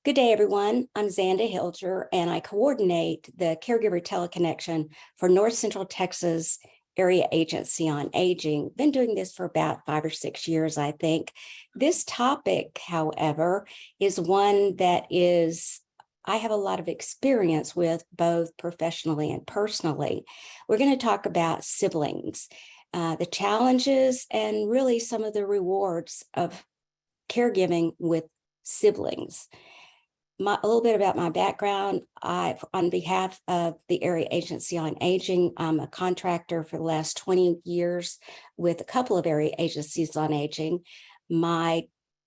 Good day, everyone. I'm Zanda Hilger, and I coordinate the Caregiver Teleconnection for North Central Texas Area Agency on Aging. Been doing this for about 5 or 6 years, I think. This topic, however, is one that I have a lot of experience with, both professionally and personally. We're going to talk about siblings, the challenges, and really some of the rewards of caregiving with siblings. A little bit about my background. On behalf of the Area Agency on Aging, I'm a contractor for the last 20 years with a couple of area agencies on aging. My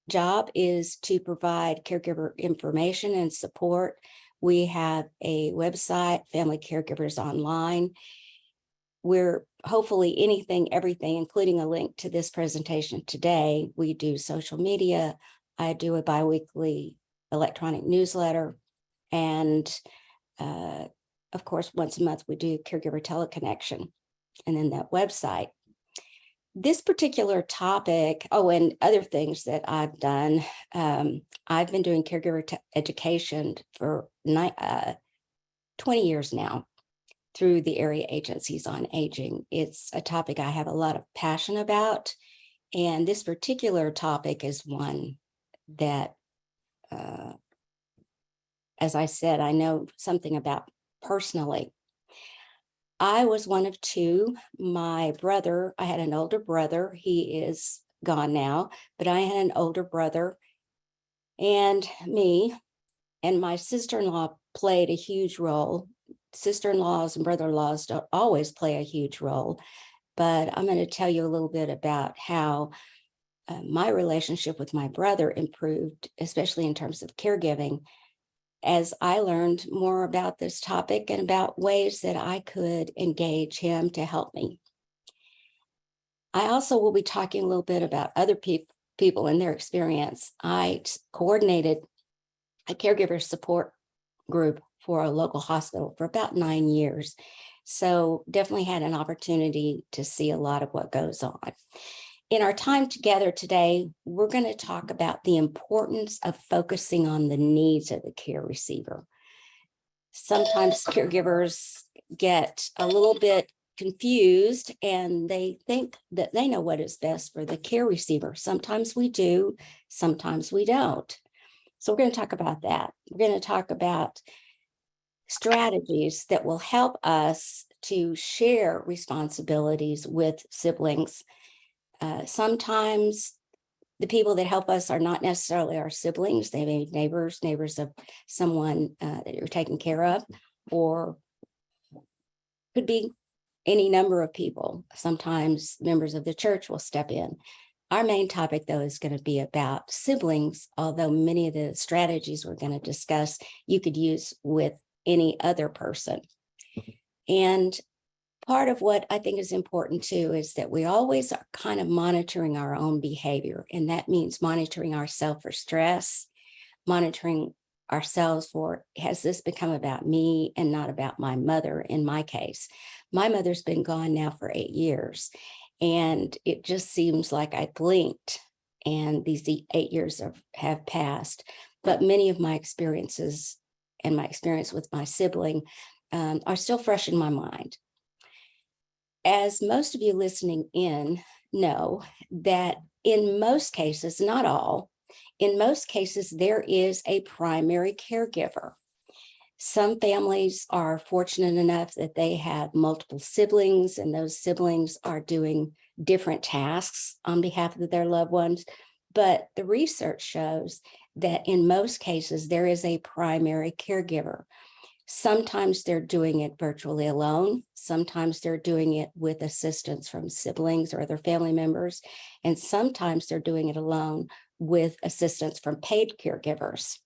job is to provide caregiver information and support. We have a website, Family Caregivers Online. We're hopefully anything, everything, including a link to this presentation today. We do social media. I do a biweekly electronic newsletter, and of course, once a month we do Caregiver Teleconnection, and then that website. This particular topic, and other things that I've done, I've been doing caregiver education for 20 years now through the area agencies on aging. It's a topic I have a lot of passion about, and this particular topic is one that as I said, I know something about personally. I was one of two. My brother, I had an older brother. He is gone now, but I had an older brother, and me and my sister-in-law played a huge role. Sister-in-laws and brother-in-laws don't always play a huge role, but I'm going to tell you a little bit about how my relationship with my brother improved, especially in terms of caregiving, as I learned more about this topic and about ways that I could engage him to help me. I also will be talking a little bit about other people and their experience. I coordinated a caregiver support group for a local hospital for about 9 years. So definitely had an opportunity to see a lot of what goes on. In our time together today, we're going to talk about the importance of focusing on the needs of the care receiver. Sometimes caregivers get a little bit confused and they think that they know what is best for the care receiver. Sometimes we do, sometimes we don't. So we're going to talk about that. We're going to talk about strategies that will help us to share responsibilities with siblings. Sometimes the people that help us are not necessarily our siblings. They may be neighbors of someone that you're taking care of, or could be any number of people. Sometimes members of the church will step in. Our main topic, though, is going to be about siblings, although many of the strategies we're going to discuss you could use with any other person. And part of what I think is important too is that we always are kind of monitoring our own behavior. And that means monitoring ourselves for stress, monitoring ourselves for, has this become about me and not about my mother? In my case, my mother's been gone now for 8 years, and it just seems like I blinked and these 8 years have passed. But many of my experiences and my experience with my sibling are still fresh in my mind. As most of you listening in know, that in most cases, not all, in most cases, there is a primary caregiver. Some families are fortunate enough that they have multiple siblings, and those siblings are doing different tasks on behalf of their loved ones. But the research shows that in most cases, there is a primary caregiver. Sometimes they're doing it virtually alone. Sometimes they're doing it with assistance from siblings or other family members. And sometimes they're doing it alone with assistance from paid caregivers.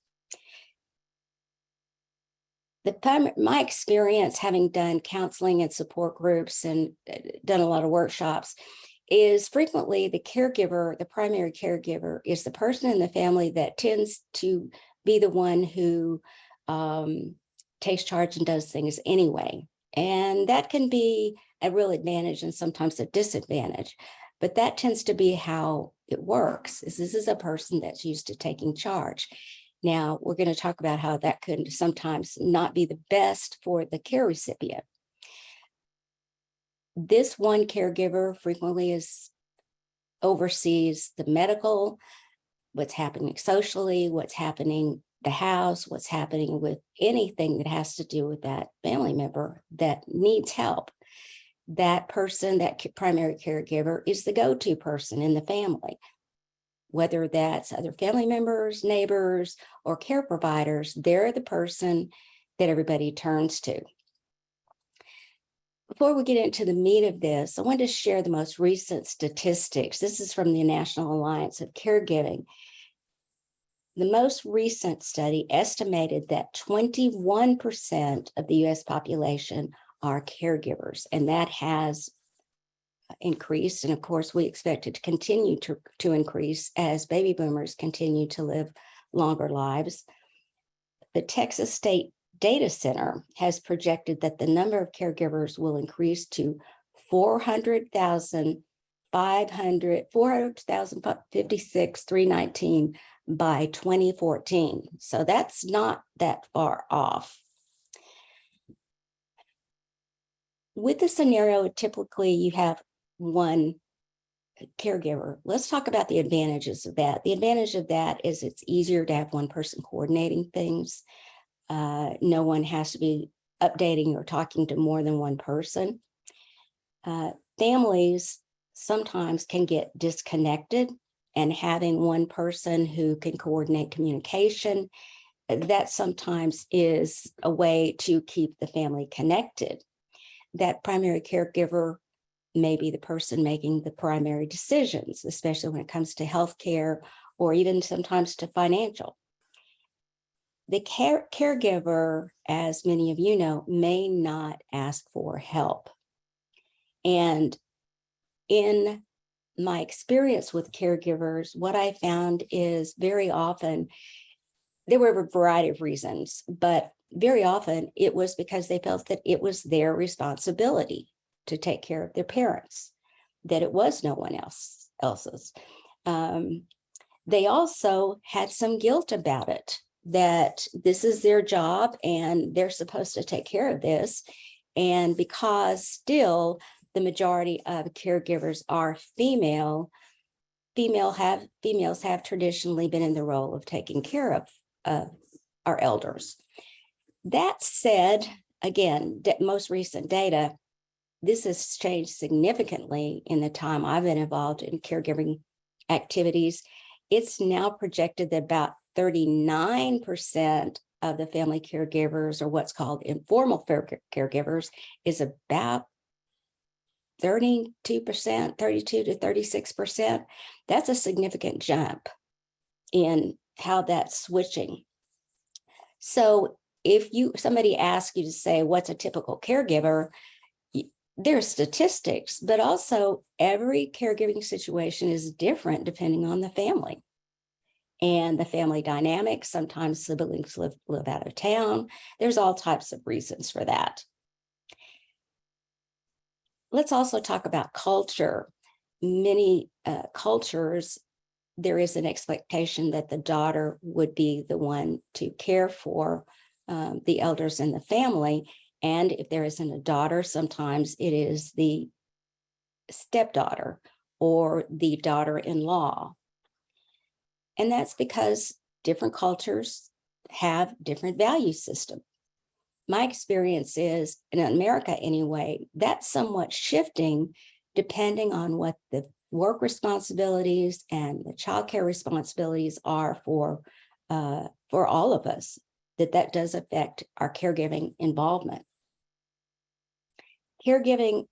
My experience, having done counseling and support groups and done a lot of workshops, is frequently the caregiver, the primary caregiver, is the person in the family that tends to be the one who takes charge and does things anyway. And that can be a real advantage and sometimes a disadvantage. But that tends to be how it works. This is a person that's used to taking charge. Now, we're going to talk about how that could sometimes not be the best for the care recipient. This one caregiver frequently oversees the medical, what's happening socially, what's happening at the house, what's happening with anything that has to do with that family member that needs help. That person, that primary caregiver, is the go-to person in the family. Whether that's other family members, neighbors, or care providers, they're the person that everybody turns to. Before we get into the meat of this, I wanted to share the most recent statistics. This is from the National Alliance of Caregiving. The most recent study estimated that 21% of the U.S. population are caregivers, and that has increased. And of course, we expect it to continue to increase as baby boomers continue to live longer lives. The Texas State Data Center has projected that the number of caregivers will increase to 400,319 by 2014. So that's not that far off. With the scenario, typically you have one caregiver. Let's talk about the advantages of that. The advantage of that is it's easier to have one person coordinating things. No one has to be updating or talking to more than one person. Families sometimes can get disconnected, and having one person who can coordinate communication, that sometimes is a way to keep the family connected. That primary caregiver may be the person making the primary decisions, especially when it comes to healthcare or even sometimes to financial. The caregiver, as many of you know, may not ask for help. And in my experience with caregivers, what I found is very often, there were a variety of reasons, but very often it was because they felt that it was their responsibility to take care of their parents, that it was no one else's. They also had some guilt about it, that this is their job and they're supposed to take care of this. And because still the majority of caregivers are females have traditionally been in the role of taking care of our elders. That said, again, most recent data, this has changed significantly in the time I've been involved in caregiving activities. It's now projected that about 39% of the family caregivers, or what's called informal caregivers, is about 32%, 32 to 36%. That's a significant jump in how that's switching. So if somebody asks you to say, what's a typical caregiver? There's statistics, but also every caregiving situation is different depending on the family and the family dynamics. Sometimes siblings live out of town. There's all types of reasons for that. Let's also talk about culture. Many cultures, there is an expectation that the daughter would be the one to care for the elders in the family. And if there isn't a daughter, sometimes it is the stepdaughter or the daughter-in-law. And that's because different cultures have different value systems. My experience is, in America anyway, that's somewhat shifting depending on what the work responsibilities and the childcare responsibilities are for all of us, that does affect our caregiving involvement. Caregiving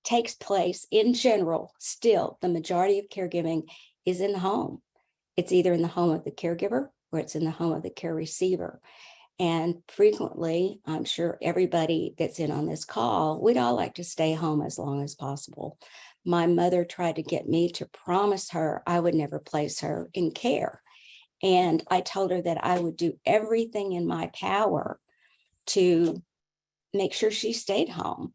takes place in general, still, the majority of caregiving is in the home. It's either in the home of the caregiver or it's in the home of the care receiver. And frequently, I'm sure everybody that's in on this call, we'd all like to stay home as long as possible. My mother tried to get me to promise her I would never place her in care. And I told her that I would do everything in my power to make sure she stayed home.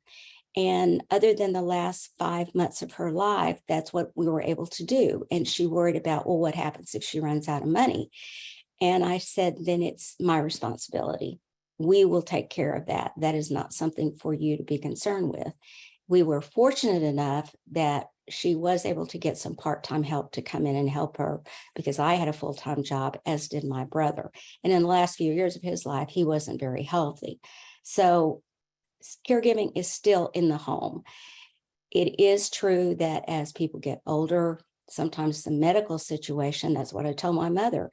And other than the last 5 months of her life, that's what we were able to do. And she worried about, well, what happens if she runs out of money? And I said, then it's my responsibility. We will take care of that. That is not something for you to be concerned with. We were fortunate enough that she was able to get some part-time help to come in and help her, because I had a full-time job, as did my brother. And in the last few years of his life, he wasn't very healthy. So caregiving is still in the home. It is true that as people get older, sometimes the medical situation, that's what I told my mother,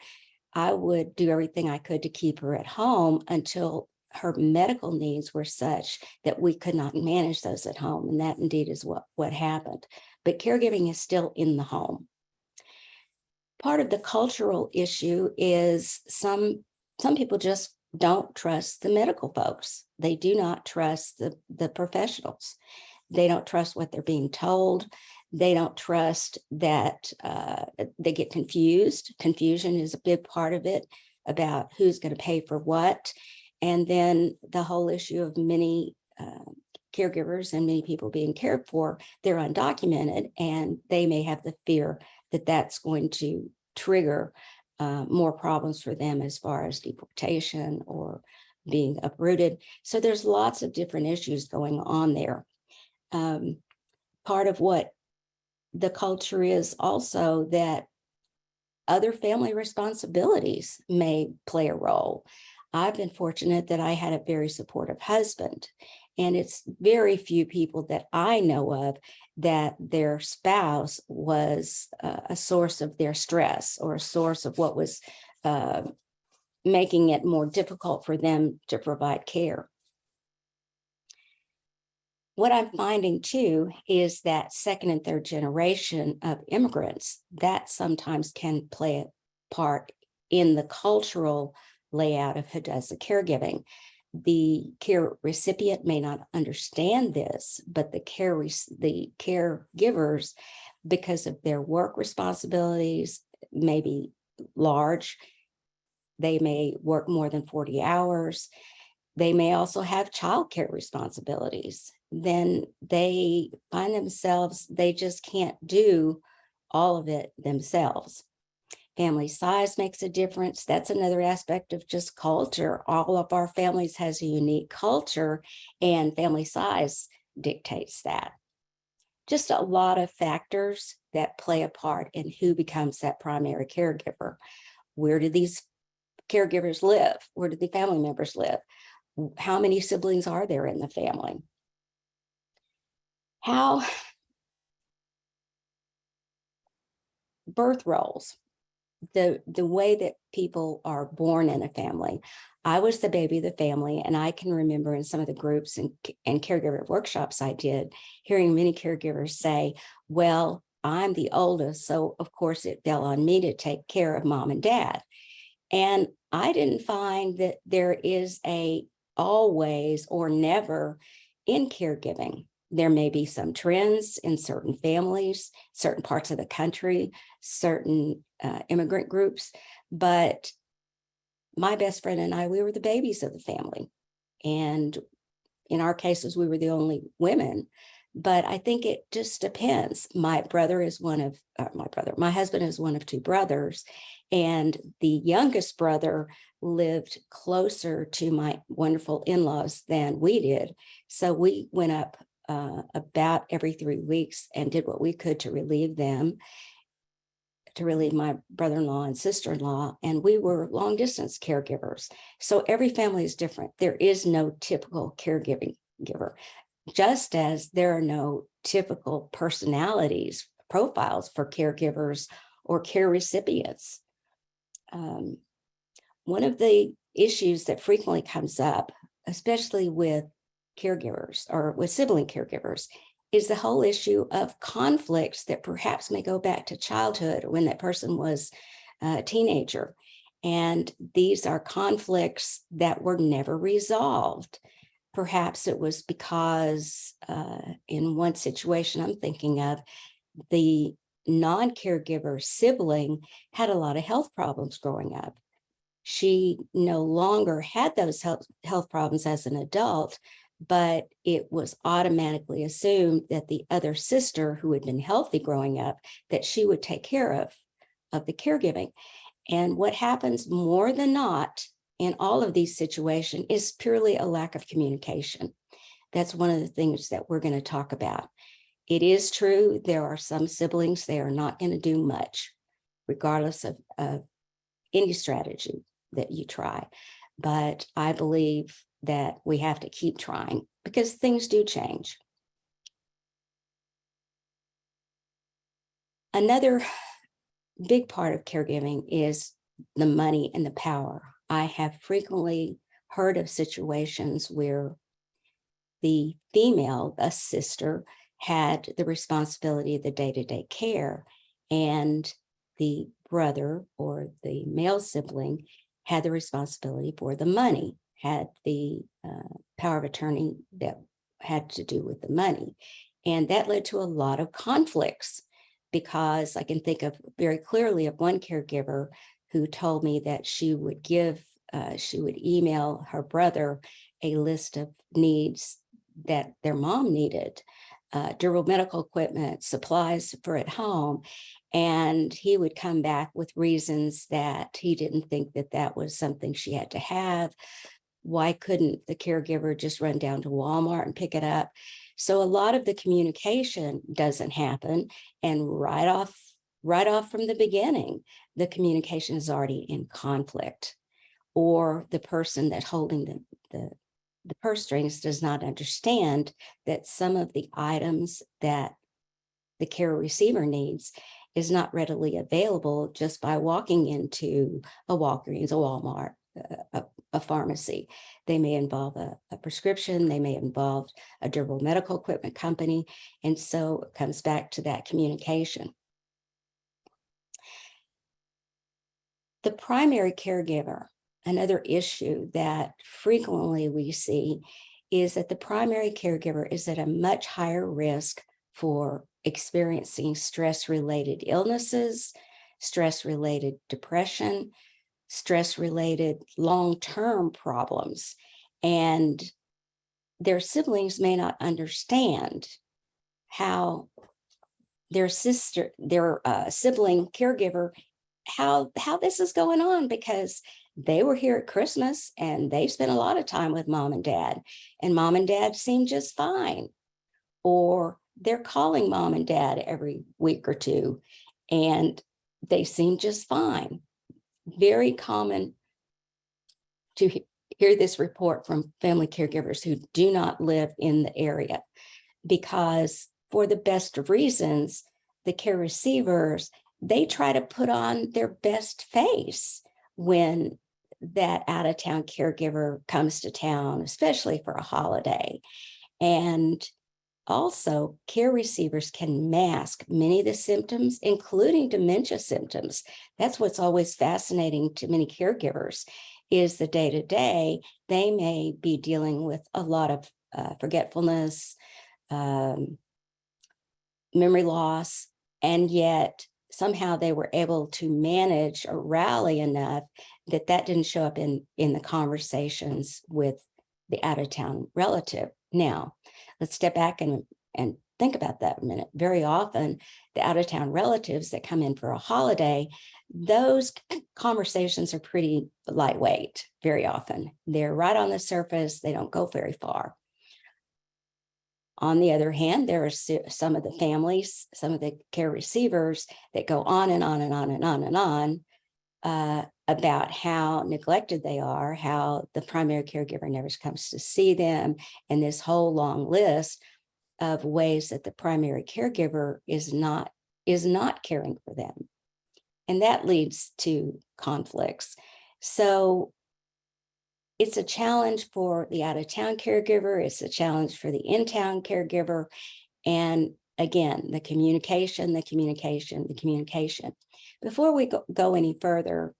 I would do everything I could to keep her at home until her medical needs were such that we could not manage those at home. And that indeed is what happened. But caregiving is still in the home. Part of the cultural issue is some people just don't trust the medical folks. They do not trust the professionals. They don't trust what they're being told. They don't trust that they get confused. Confusion is a big part of it, about who's going to pay for what. And then the whole issue of many caregivers and many people being cared for, they're undocumented, and they may have the fear that that's going to trigger more problems for them as far as deportation or being uprooted. So there's lots of different issues going on there. Part of what the culture is also that other family responsibilities may play a role. I've been fortunate that I had a very supportive husband, and it's very few people that I know of that their spouse was a source of their stress or a source of what was making it more difficult for them to provide care. What I'm finding too is that second and third generation of immigrants, that sometimes can play a part in the cultural layout of who does the caregiving. The care recipient may not understand this, but the caregivers, because of their work responsibilities, may be large. They may work more than 40 hours. They may also have childcare responsibilities. Then they find themselves, they just can't do all of it themselves. Family size makes a difference. That's another aspect of just culture. All of our families has a unique culture, and family size dictates that. Just a lot of factors that play a part in who becomes that primary caregiver. Where do these caregivers live? Where do the family members live? How many siblings are there in the family? How birth roles, the way that people are born in a family. I was the baby of the family, and I can remember in some of the groups and caregiver workshops I did, hearing many caregivers say, well, I'm the oldest, so of course it fell on me to take care of mom and dad. And I didn't find that there is a always or never in caregiving. There may be some trends in certain families, certain parts of the country, certain immigrant groups, but my best friend and I, we were the babies of the family. And in our cases, we were the only women. But I think it just depends. My husband is one of two brothers, and the youngest brother lived closer to my wonderful in-laws than we did. So we went up about every 3 weeks and did what we could to relieve them, to relieve my brother-in-law and sister-in-law, and we were long-distance caregivers. So every family is different. There is no typical caregiving giver, just as there are no typical personalities, profiles for caregivers or care recipients. One of the issues that frequently comes up, especially with caregivers or with sibling caregivers, is the whole issue of conflicts that perhaps may go back to childhood or when that person was a teenager. And these are conflicts that were never resolved. Perhaps it was because in one situation I'm thinking of, the non-caregiver sibling had a lot of health problems growing up. She no longer had those health problems as an adult, but it was automatically assumed that the other sister, who had been healthy growing up, that she would take care of the caregiving. And what happens more than not in all of these situations is purely a lack of communication. That's one of the things that we're going to talk about. It is true, there are some siblings, they are not going to do much, regardless of any strategy that you try. But I believe that we have to keep trying because things do change. Another big part of caregiving is the money and the power. I have frequently heard of situations where the female, a sister, had the responsibility of the day-to-day care, and the brother or the male sibling had the responsibility for the money, had the power of attorney that had to do with the money. And that led to a lot of conflicts, because I can think of very clearly of one caregiver who told me that she would email her brother a list of needs that their mom needed, durable medical equipment, supplies for at home. And he would come back with reasons that he didn't think that that was something she had to have. Why couldn't the caregiver just run down to Walmart and pick it up? So a lot of the communication doesn't happen. And right off from the beginning, the communication is already in conflict, or the person that's holding the purse strings does not understand that some of the items that the care receiver needs is not readily available just by walking into a Walgreens, a Walmart, a pharmacy. They may involve a prescription, they may involve a durable medical equipment company. And so it comes back to that communication. The primary caregiver, another issue that frequently we see, is that the primary caregiver is at a much higher risk for experiencing stress-related illnesses, stress-related depression, stress-related long-term problems. And their siblings may not understand how their sibling caregiver, how this is going on, because they were here at Christmas and they spent a lot of time with mom and dad seem just fine. Or they're calling mom and dad every week or two and they seem just fine. Very common to hear this report from family caregivers who do not live in the area, because for the best of reasons, the care receivers, they try to put on their best face when that out-of-town caregiver comes to town, especially for a holiday. And also, care receivers can mask many of the symptoms, including dementia symptoms. That's what's always fascinating to many caregivers, is the day-to-day, they may be dealing with a lot of forgetfulness, memory loss, and yet somehow they were able to manage or rally enough that didn't show up in the conversations with the out-of-town relative. Now, let's step back and think about that a minute. Very often, the out-of-town relatives that come in for a holiday, those conversations are pretty lightweight. Very often, they're right on the surface. They don't go very far. On the other hand, there are some of the families, some of the care receivers that go on and on and on and on and on about how neglected they are, how the primary caregiver never comes to see them, and this whole long list of ways that the primary caregiver is not caring for them. And that leads to conflicts. So it's a challenge for the out-of-town caregiver. It's a challenge for the in-town caregiver. And again, the communication. Before we go any further,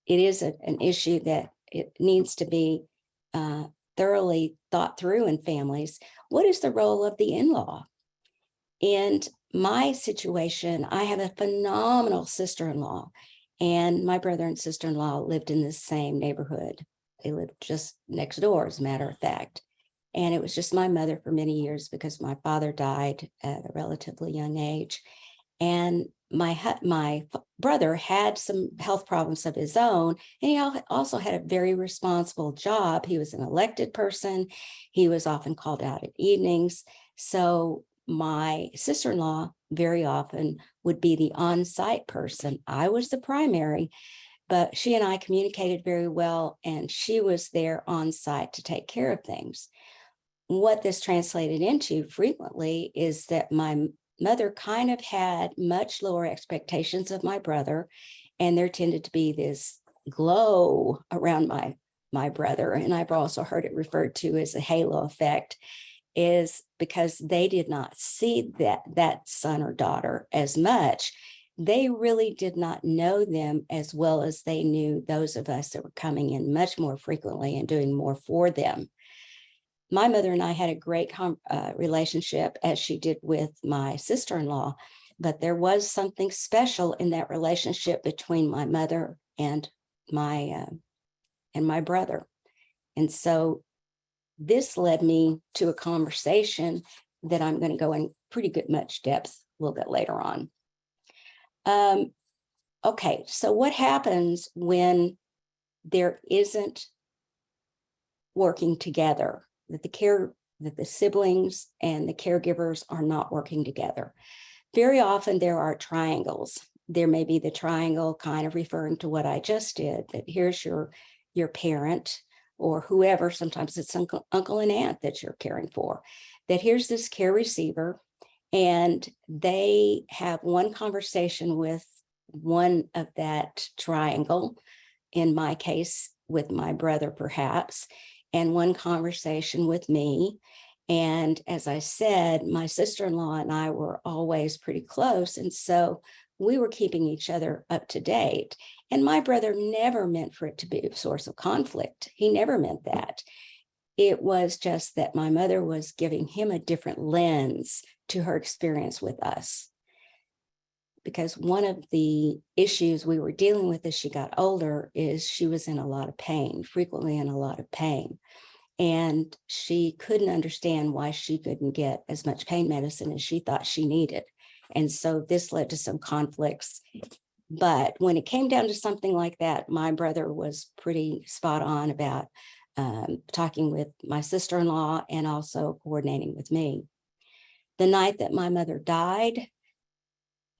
it is an issue that it needs to be thoroughly thought through in families. What is the role of the in-law? In my situation, I have a phenomenal sister-in-law, and my brother and sister-in-law lived in the same neighborhood. They lived just next door, as a matter of fact. And it was just my mother for many years because my father died at a relatively young age. And my brother had some health problems of his own, and he also had a very responsible job. He was an elected person. He was often called out at evenings. So my sister-in-law very often would be the on-site person. I was the primary, but she and I communicated very well, and she was there on site to take care of things. What this translated into frequently is that my mother kind of had much lower expectations of my brother, and there tended to be this glow around my brother, and I've also heard it referred to as a halo effect, is because they did not see that son or daughter as much. They really did not know them as well as they knew those of us that were coming in much more frequently and doing more for them. My mother and I had a great relationship, as she did with my sister-in-law, but there was something special in that relationship between my mother and my brother. And so this led me to a conversation that I'm going to go in pretty good much depth a little bit later on. Okay, so what happens when there isn't working together, that the siblings and the caregivers are not working together? Very often there are triangles. There may be the triangle kind of referring to what I just did, that here's your parent or whoever, sometimes it's uncle and aunt that you're caring for, that here's this care receiver, and they have one conversation with one of that triangle, in my case with my brother perhaps, and one conversation with me. And as I said, my sister-in-law and I were always pretty close. And so we were keeping each other up to date. And my brother never meant for it to be a source of conflict. He never meant that. It was just that my mother was giving him a different lens to her experience with us. Because one of the issues we were dealing with as she got older is she was in a lot of pain, frequently in a lot of pain. And she couldn't understand why she couldn't get as much pain medicine as she thought she needed. And so this led to some conflicts. But when it came down to something like that, my brother was pretty spot on about talking with my sister-in-law and also coordinating with me. The night that my mother died,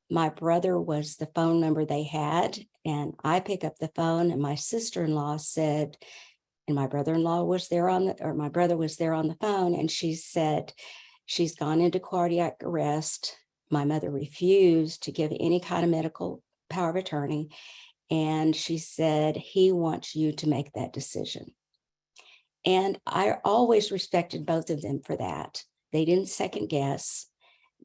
my brother was the phone number they had, and I pick up the phone, and my sister-in-law said, and my brother-in-law was there my brother was there on the phone, and she said, she's gone into cardiac arrest. My mother refused to give any kind of medical power of attorney, and she said, he wants you to make that decision. And I always respected both of them for that. They didn't second guess.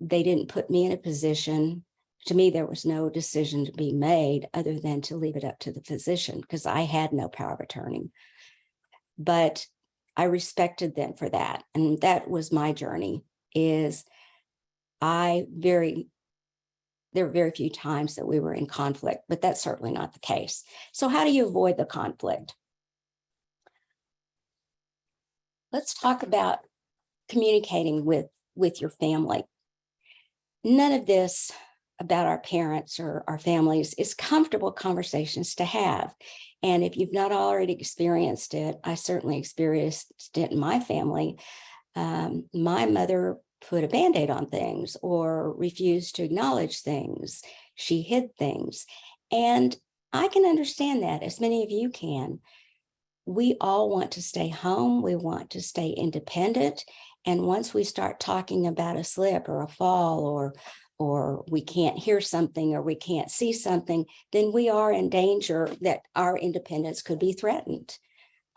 They didn't put me in a position. To me, there was no decision to be made other than to leave it up to the physician, because I had no power of attorney. But I respected them for that. And that was my journey, is there were very few times that we were in conflict, but that's certainly not the case. So how do you avoid the conflict? Let's talk about communicating with your family. None of this about our parents or our families is comfortable conversations to have. And if you've not already experienced it, I certainly experienced it in my family. My mother put a Band-Aid on things or refused to acknowledge things. She hid things. And I can understand that, as many of you can. We all want to stay home. We want to stay independent. And once we start talking about a slip or a fall, or we can't hear something, or we can't see something, then we are in danger that our independence could be threatened.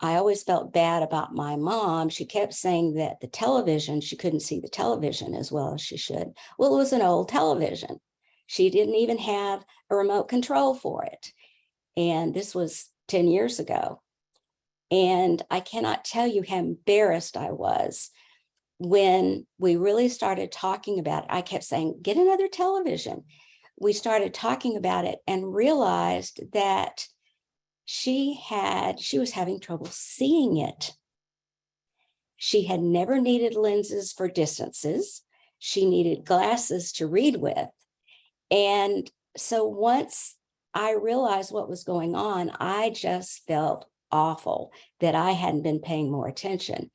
I always felt bad about my mom. She kept saying that the television, she couldn't see the television as well as she should. Well, it was an old television. She didn't even have a remote control for it. And this was 10 years ago. And I cannot tell you how embarrassed I was when we really started talking about it. I kept saying, get another television. We started talking about it and realized that she was having trouble seeing it. She had never needed lenses for distances. She needed glasses to read with. And so once I realized what was going on, I just felt awful that I hadn't been paying more attention.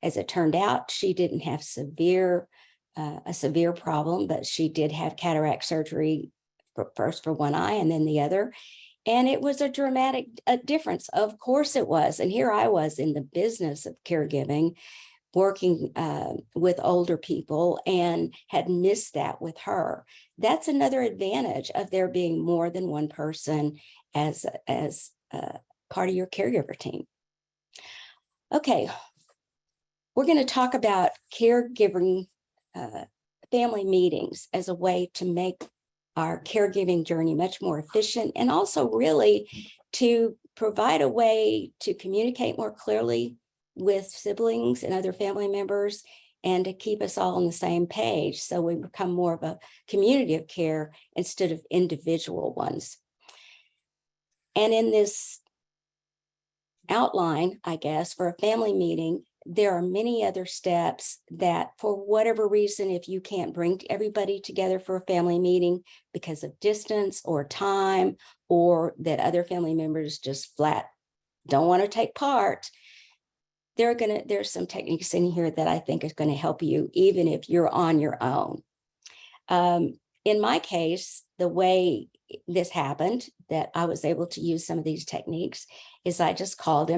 As it turned out, she didn't have a severe problem, but she did have cataract surgery first for one eye and then the other. And it was a dramatic difference. Of course it was. And here I was in the business of caregiving, working with older people, and had missed that with her. That's another advantage of there being more than one person as part of your caregiver team. Okay, we're going to talk about caregiving family meetings as a way to make our caregiving journey much more efficient, and also really to provide a way to communicate more clearly with siblings and other family members, and to keep us all on the same page so we become more of a community of care instead of individual ones. And in this outline, I guess, for a family meeting, there are many other steps that, for whatever reason, if you can't bring everybody together for a family meeting because of distance or time, or that other family members just flat don't want to take part, there's some techniques in here that I think is going to help you, even if you're on your own. In my case, the way this happened, that I was able to use some of these techniques, is I just called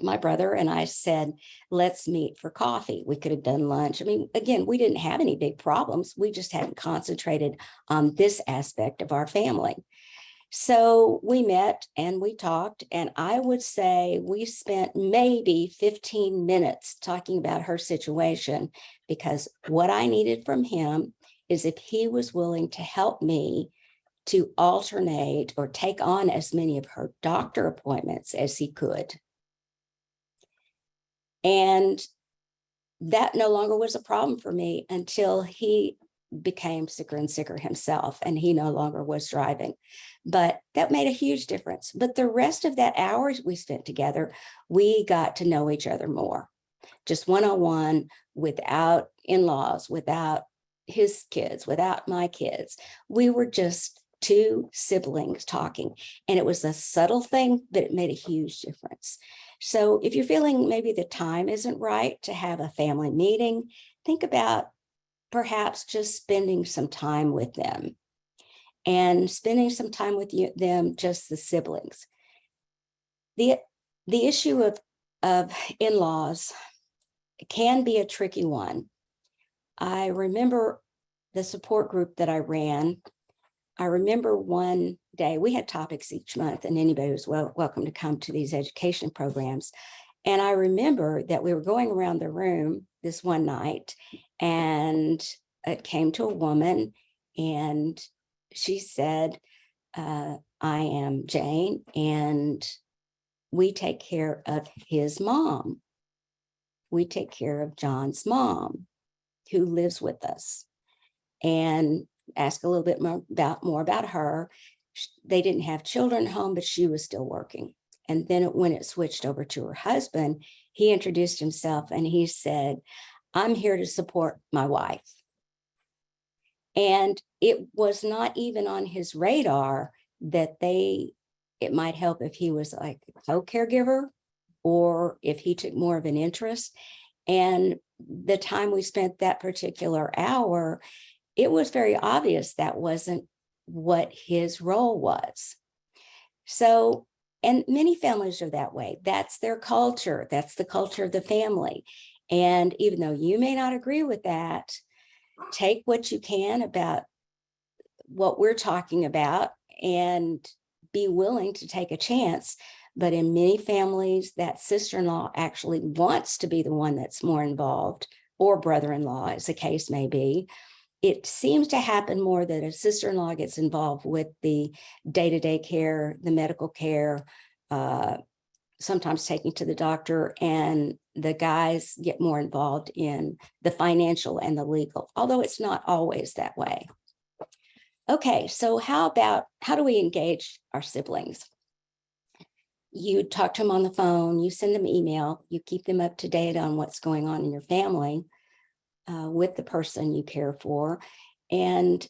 my brother, and I said, let's meet for coffee. We could have done lunch. I mean, again, we didn't have any big problems. We just hadn't concentrated on this aspect of our family. So we met and we talked, and I would say we spent maybe 15 minutes talking about her situation, because what I needed from him is if he was willing to help me to alternate or take on as many of her doctor appointments as he could. And that no longer was a problem for me until he became sicker and sicker himself, and he no longer was driving. But that made a huge difference. But the rest of that hour we spent together, we got to know each other more, just one-on-one, without in-laws, without his kids, without my kids. We were just two siblings talking, and it was a subtle thing, but it made a huge difference. So if you're feeling maybe the time isn't right to have a family meeting, think about perhaps just spending some time with them, and spending some time with them, just the siblings. The issue of in-laws can be a tricky one. I remember the support group that I ran. I remember one day, we had topics each month, and anybody was welcome to come to these education programs. And I remember that we were going around the room this one night, and it came to a woman, and she said, I am Jane, and we take care of his mom. We take care of John's mom, who lives with us. And ask a little bit more about her. They didn't have children at home, but she was still working. And then when it switched over to her husband, he introduced himself and he said, I'm here to support my wife. And it was not even on his radar that it might help if he was like a co-caregiver, or if he took more of an interest. And the time we spent that particular hour, it was very obvious that wasn't what his role was. So, and many families are that way. That's their culture. That's the culture of the family. And even though you may not agree with that, take what you can about what we're talking about and be willing to take a chance. But in many families, that sister-in-law actually wants to be the one that's more involved, or brother-in-law, as the case may be. It seems to happen more that a sister-in-law gets involved with the day-to-day care, the medical care, sometimes taking to the doctor, and the guys get more involved in the financial and the legal, although it's not always that way. Okay, so how do we engage our siblings? You talk to them on the phone, you send them email, you keep them up to date on what's going on in your family with the person you care for. And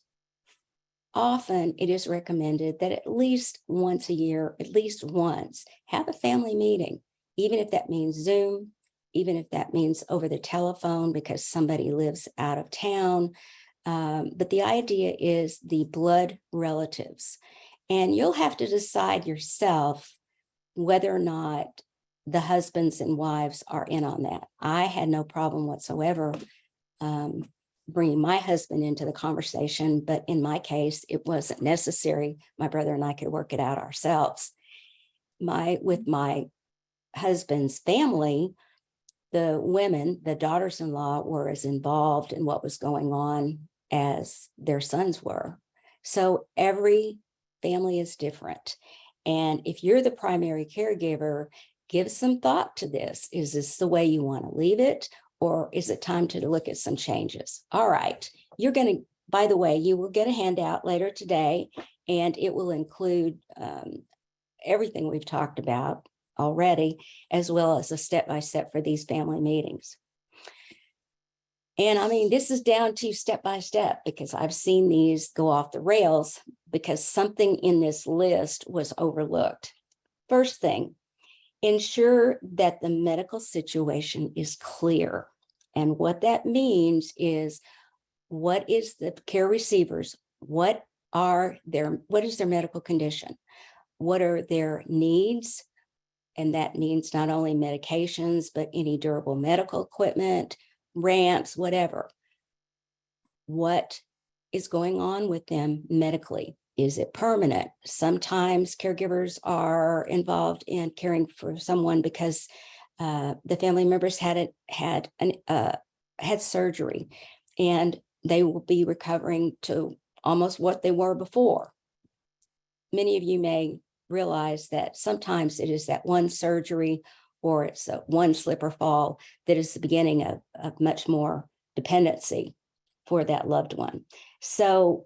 often it is recommended that at least once a year, at least once, have a family meeting, even if that means Zoom, even if that means over the telephone because somebody lives out of town. But the idea is the blood relatives. And you'll have to decide yourself whether or not the husbands and wives are in on that. I had no problem whatsoever bringing my husband into the conversation, but in my case, it wasn't necessary. My brother and I could work it out ourselves. With my husband's family, the women, the daughters-in-law, were as involved in what was going on as their sons were. So every family is different. And if you're the primary caregiver, give some thought to this. Is this the way you want to leave it? Or is it time to look at some changes? All right. You're going to, by the way, you will get a handout later today, and it will include everything we've talked about already, as well as a step-by-step for these family meetings. And I mean, this is down to step-by-step because I've seen these go off the rails because something in this list was overlooked. First thing, ensure that the medical situation is clear. And what that means is, what is the care receivers? What is their medical condition? What are their needs? And that means not only medications, but any durable medical equipment, ramps, whatever. What is going on with them medically? Is it permanent? Sometimes caregivers are involved in caring for someone because the family members had surgery, and they will be recovering to almost what they were before. Many of you may realize that sometimes it is that one surgery or it's one slip or fall that is the beginning of much more dependency for that loved one. So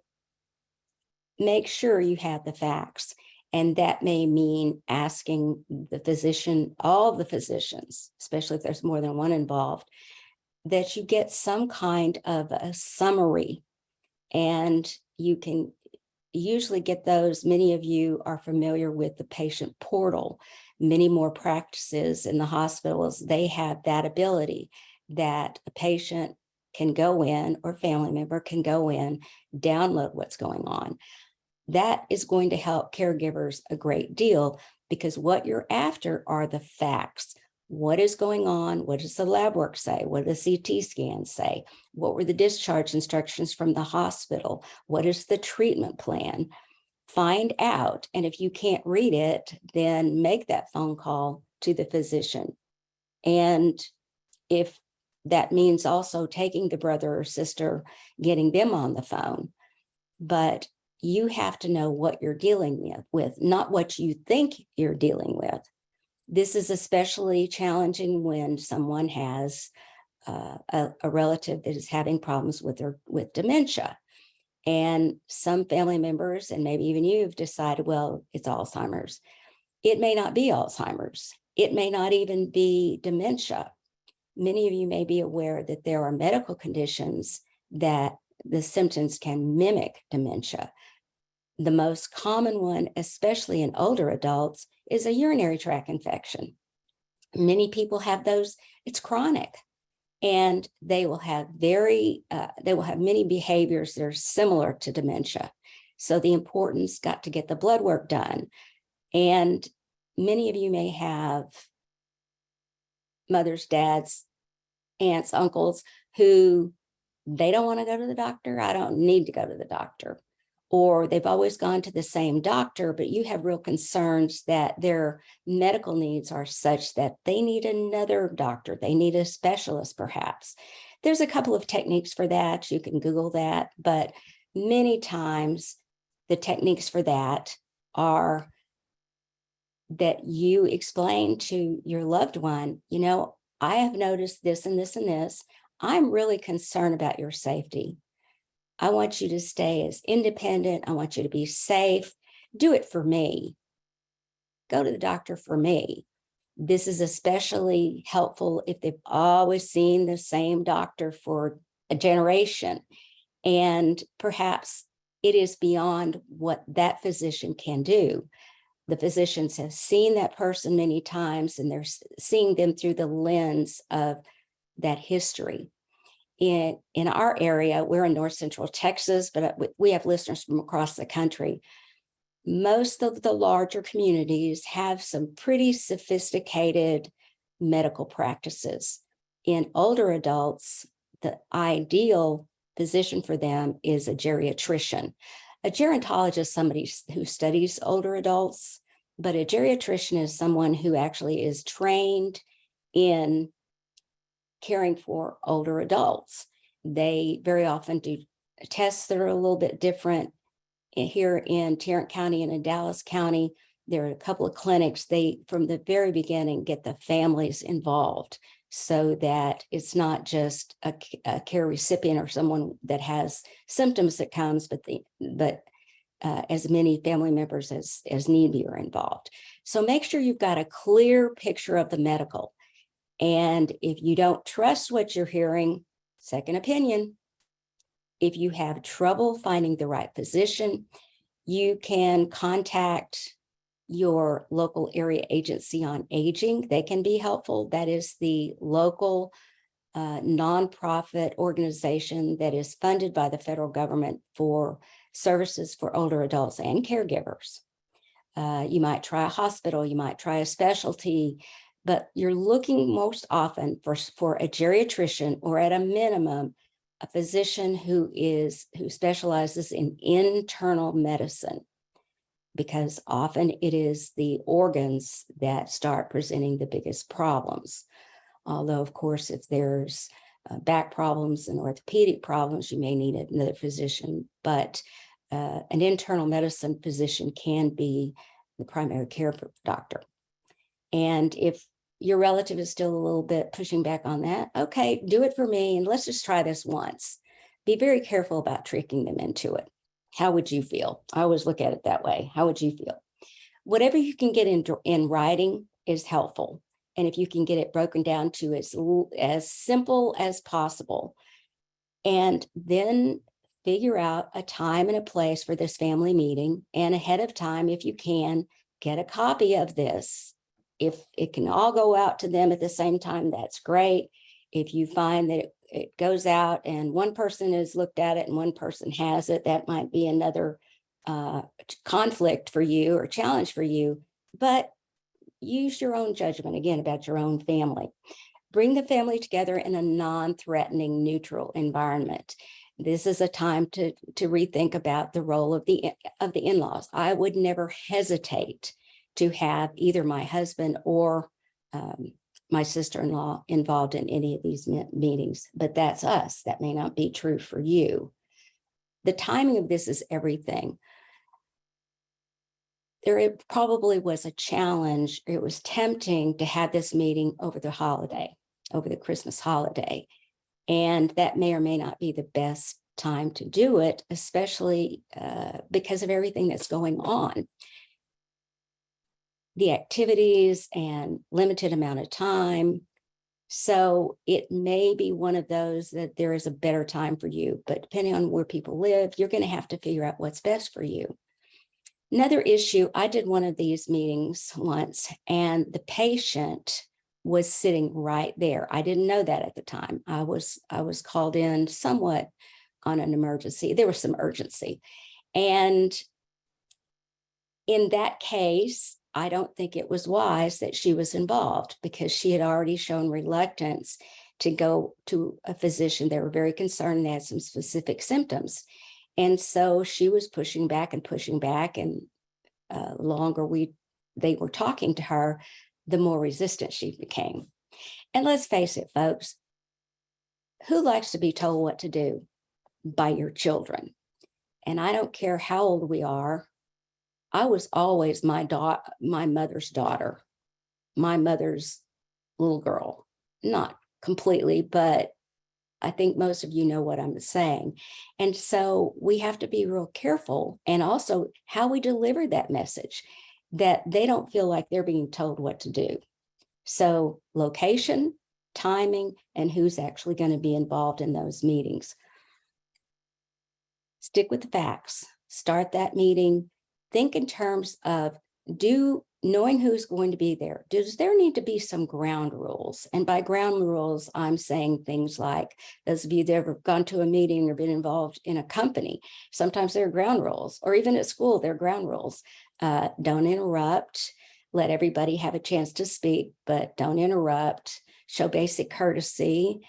make sure you have the facts. And that may mean asking the physician, all the physicians, especially if there's more than one involved, that you get some kind of a summary. And you can usually get those. Many of you are familiar with the patient portal. Many more practices in the hospitals, they have that ability that a patient can go in, or family member can go in, download what's going on. That is going to help caregivers a great deal, because what you're after are the facts. What is going on? What does the lab work say? What do the CT scans say? What were the discharge instructions from the hospital? What is the treatment plan? Find out. And if you can't read it, then make that phone call to the physician. And if that means also taking the brother or sister, getting them on the phone. But you have to know what you're dealing with, not what you think you're dealing with. This is especially challenging when someone has a relative that is having problems with dementia. And some family members, and maybe even you, have decided, well, it's Alzheimer's. It may not be Alzheimer's. It may not even be dementia. Many of you may be aware that there are medical conditions that the symptoms can mimic dementia. The most common one, especially in older adults, is a urinary tract infection. Many people have those. It's chronic, and they will have many behaviors that are similar to dementia. So the importance got to get the blood work done. And many of you may have mothers, dads, aunts, uncles who they don't want to go to the doctor. I don't need to go to the doctor. Or they've always gone to the same doctor, but you have real concerns that their medical needs are such that they need another doctor. They need a specialist, perhaps. There's a couple of techniques for that. You can Google that, but many times the techniques for that are that you explain to your loved one, you know, I have noticed this and this and this. I'm really concerned about your safety. I want you to stay as independent. I want you to be safe. Do it for me. go to the doctor for me. This is especially helpful if they've always seen the same doctor for a generation, and perhaps it is beyond what that physician can do. The physicians have seen that person many times, and they're seeing them through the lens of that history. In our area, we're in North Central Texas, but we have listeners from across the country. Most of the larger communities have some pretty sophisticated medical practices. In older adults, the ideal physician for them is a geriatrician. A gerontologist is somebody who studies older adults, but a geriatrician is someone who actually is trained in caring for older adults. They very often do tests that are a little bit different. Here in Tarrant County and in Dallas County, there are a couple of clinics. They, from the very beginning, get the families involved so that it's not just a care recipient or someone that has symptoms that comes, but as many family members as need be are involved. So make sure you've got a clear picture of the medical. And if you don't trust what you're hearing, second opinion. If you have trouble finding the right physician, you can contact your local area agency on aging. They can be helpful. That is the local nonprofit organization that is funded by the federal government for services for older adults and caregivers. You might try a hospital, you might try a specialty, but you're looking most often for a geriatrician, or at a minimum, a physician who specializes in internal medicine, because often it is the organs that start presenting the biggest problems. Although, of course, if there's back problems and orthopedic problems, you may need another physician, but an internal medicine physician can be the primary care doctor. And if your relative is still a little bit pushing back on that, okay, do it for me, and let's just try this once. Be very careful about tricking them into it. How would you feel? I always look at it that way. How would you feel? Whatever you can get in writing is helpful. And if you can get it broken down to as simple as possible, and then figure out a time and a place for this family meeting, and ahead of time, if you can, get a copy of this. If it can all go out to them at the same time, that's great. If you find that it goes out and one person has looked at it and one person has it, that might be another conflict for you or challenge for you. But use your own judgment, again, about your own family. Bring the family together in a non-threatening, neutral environment. This is a time to rethink about the role of the in-laws. I would never hesitate to have either my husband or my sister-in-law involved in any of these meetings, but that's us. That may not be true for you. The timing of this is everything. There probably was a challenge. It was tempting to have this meeting over the holiday, over the Christmas holiday, and that may or may not be the best time to do it, especially because of everything that's going on. The activities and limited amount of time. So it may be one of those that there is a better time for you, but depending on where people live, you're going to have to figure out what's best for you. Another issue, I did one of these meetings once, and the patient was sitting right there. I didn't know that at the time. I was called in somewhat on an emergency. There was some urgency. And in that case, I don't think it was wise that she was involved, because she had already shown reluctance to go to a physician. They were very concerned, they had some specific symptoms. And so she was pushing back, and longer they were talking to her, the more resistant she became. And let's face it, folks, who likes to be told what to do by your children? And I don't care how old we are. I was always my mother's daughter, my mother's little girl. Not completely, but I think most of you know what I'm saying. And so we have to be real careful, and also how we deliver that message. that they don't feel like they're being told what to do. So location, timing, and who's actually going to be involved in those meetings. Stick with the facts. Start that meeting. Think in terms of knowing who's going to be there. Does there need to be some ground rules? And by ground rules, I'm saying things like, those of you that have gone to a meeting or been involved in a company, sometimes there are ground rules, or even at school, there are ground rules. Don't interrupt. Let everybody have a chance to speak, but don't interrupt. Show basic courtesy.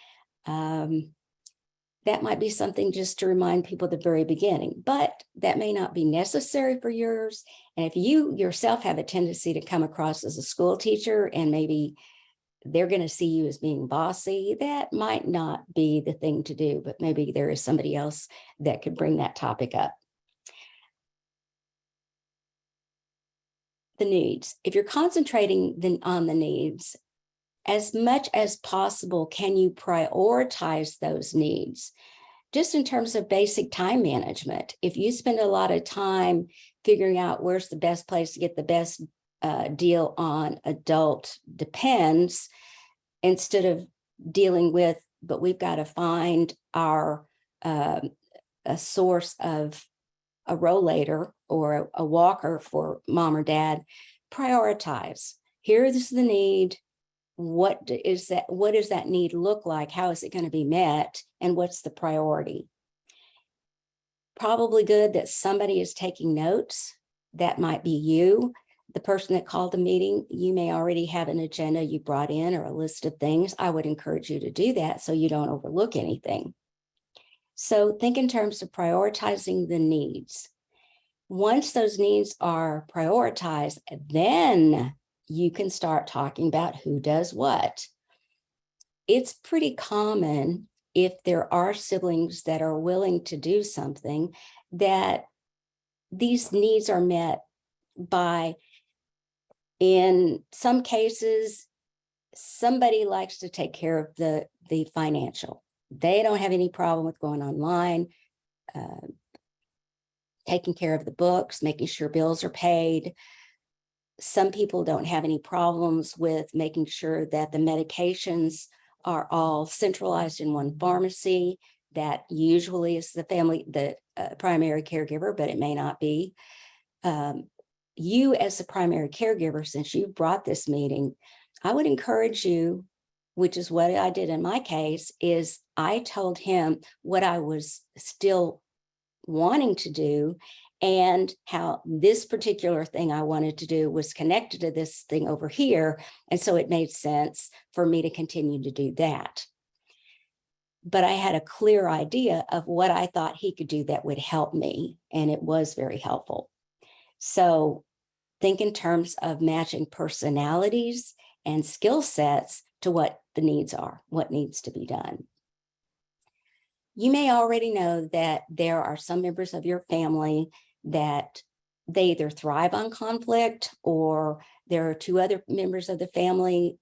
That might be something just to remind people at the very beginning, but that may not be necessary for yours. And if you yourself have a tendency to come across as a school teacher and maybe they're going to see you as being bossy, that might not be the thing to do, but maybe there is somebody else that could bring that topic up. The needs. If you're concentrating on the needs, as much as possible, can you prioritize those needs? Just in terms of basic time management, if you spend a lot of time figuring out where's the best place to get the best deal on adult depends, instead of dealing with, but we've got to find our a source of a rollator or a walker for mom or dad, prioritize. Here's the need. What does that need look like? How is it going to be met? And what's the priority? Probably good that somebody is taking notes. That might be you, the person that called the meeting. You may already have an agenda you brought in or a list of things. I would encourage you to do that so you don't overlook anything. So think in terms of prioritizing the needs. Once those needs are prioritized, then you can start talking about who does what. It's pretty common, if there are siblings that are willing to do something, that these needs are met by, in some cases, somebody likes to take care of the financial. They don't have any problem with going online, taking care of the books, making sure bills are paid. Some people don't have any problems with making sure that the medications are all centralized in one pharmacy. That usually is the primary caregiver, but it may not be. You as the primary caregiver, since you brought this meeting, I would encourage you, which is what I did in my case, is I told him what I was still wanting to do, and how this particular thing I wanted to do was connected to this thing over here. And so it made sense for me to continue to do that. But I had a clear idea of what I thought he could do that would help me, and it was very helpful. So think in terms of matching personalities and skill sets to what the needs are, what needs to be done. You may already know that there are some members of your family that they either thrive on conflict, or there are two other members of the family,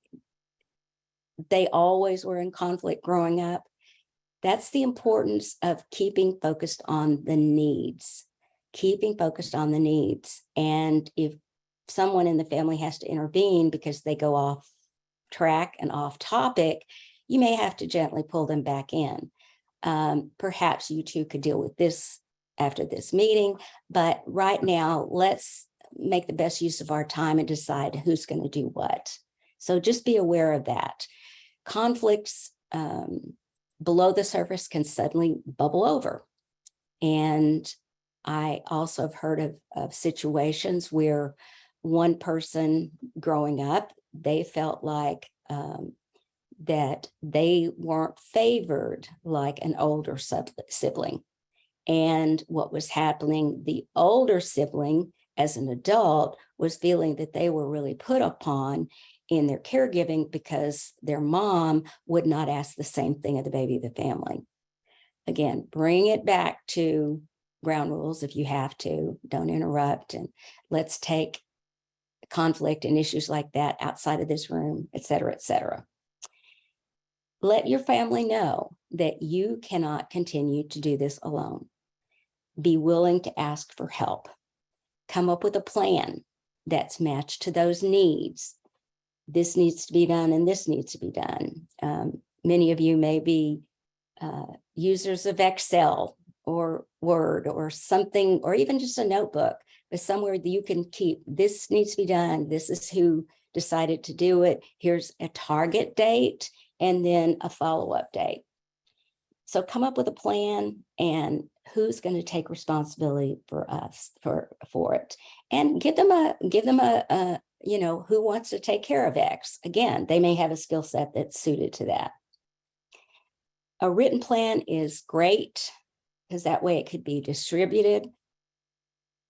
they always were in conflict growing up. That's the importance of keeping focused on the needs, keeping focused on the needs. And if someone in the family has to intervene because they go off track and off topic, you may have to gently pull them back in. Perhaps you two could deal with this after this meeting, but right now let's make the best use of our time and decide who's going to do what. So just be aware of that. Conflicts below the surface can suddenly bubble over. And I also have heard of situations where one person growing up, they felt like that they weren't favored like an older sibling. And what was happening, the older sibling as an adult was feeling that they were really put upon in their caregiving because their mom would not ask the same thing of the baby of the family. Again, bring it back to ground rules if you have to. Don't interrupt, and let's take conflict and issues like that outside of this room, et cetera, et cetera. Let your family know that you cannot continue to do this alone. Be willing to ask for help. Come up with a plan. that's matched to those needs. This needs to be done and this needs to be done. Many of you may be users of Excel or Word or something, or even just a notebook, but somewhere that you can keep, this needs to be done. This is who decided to do it. Here's a target date and then a follow-up date. So come up with a plan and who's going to take responsibility for us for it, and give them a who wants to take care of X. Again, they may have a skill set that's suited to that. A written plan is great because that way it could be distributed.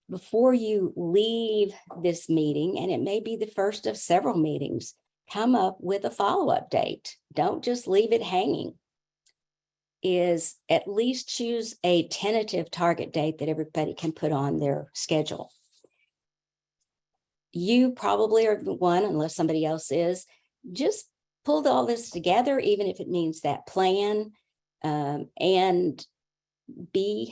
Before you leave this meeting, and it may be the first of several meetings, come up with a follow-up date. Don't just leave it hanging. Is at least choose a tentative target date that everybody can put on their schedule. You probably are the one, unless somebody else is, just pulled all this together, even if it means that plan, and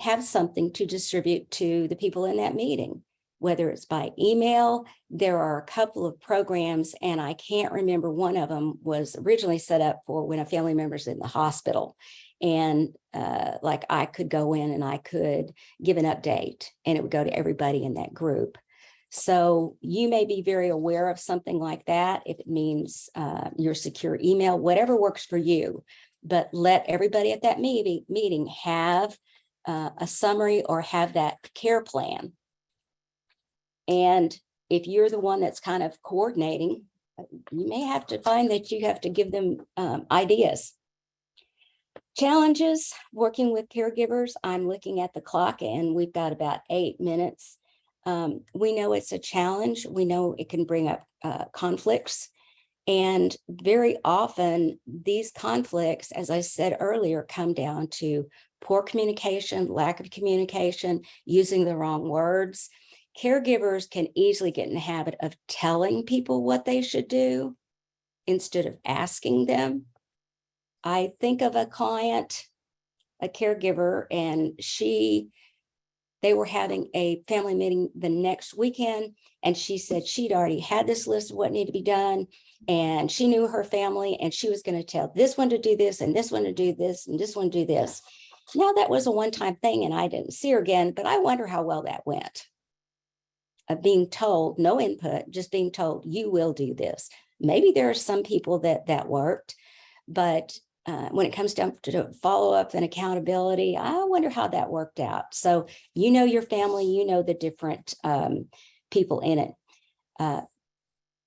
have something to distribute to the people in that meeting, whether it's by email. There are a couple of programs, and I can't remember, one of them was originally set up for when a family member's in the hospital. And like I could go in and I could give an update and it would go to everybody in that group. So you may be very aware of something like that if it means your secure email, whatever works for you. But let everybody at that meeting have a summary or have that care plan. And if you're the one that's kind of coordinating, you may have to find that you have to give them ideas. Challenges working with caregivers. I'm looking at the clock and we've got about 8 minutes. We know it's a challenge. We know it can bring up conflicts. And very often these conflicts, as I said earlier, come down to poor communication, lack of communication, using the wrong words. Caregivers can easily get in the habit of telling people what they should do instead of asking them. I think of a client, a caregiver, and they were having a family meeting the next weekend, and she said she'd already had this list of what needed to be done, and she knew her family, and she was going to tell this one to do this, and this one to do this, and this one to do this. Now, that was a one-time thing, and I didn't see her again, but I wonder how well that went. Of being told, no input, just being told, you will do this. Maybe there are some people that worked, but when it comes down to follow-up and accountability, I wonder how that worked out. So you know your family, you know the different people in it.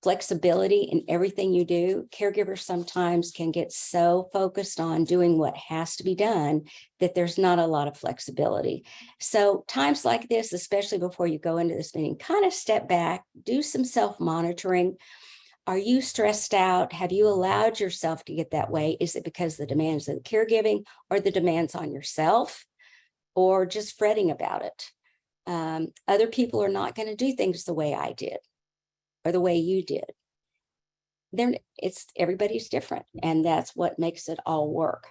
Flexibility in everything you do. Caregivers sometimes can get so focused on doing what has to be done that there's not a lot of flexibility. So times like this, especially before you go into this meeting, kind of step back, do some self-monitoring. Are you stressed out? Have you allowed yourself to get that way? Is it because the demands of the caregiving or the demands on yourself, or just fretting about it? Other people are not going to do things the way I did or the way you did. Everybody's different, and that's what makes it all work.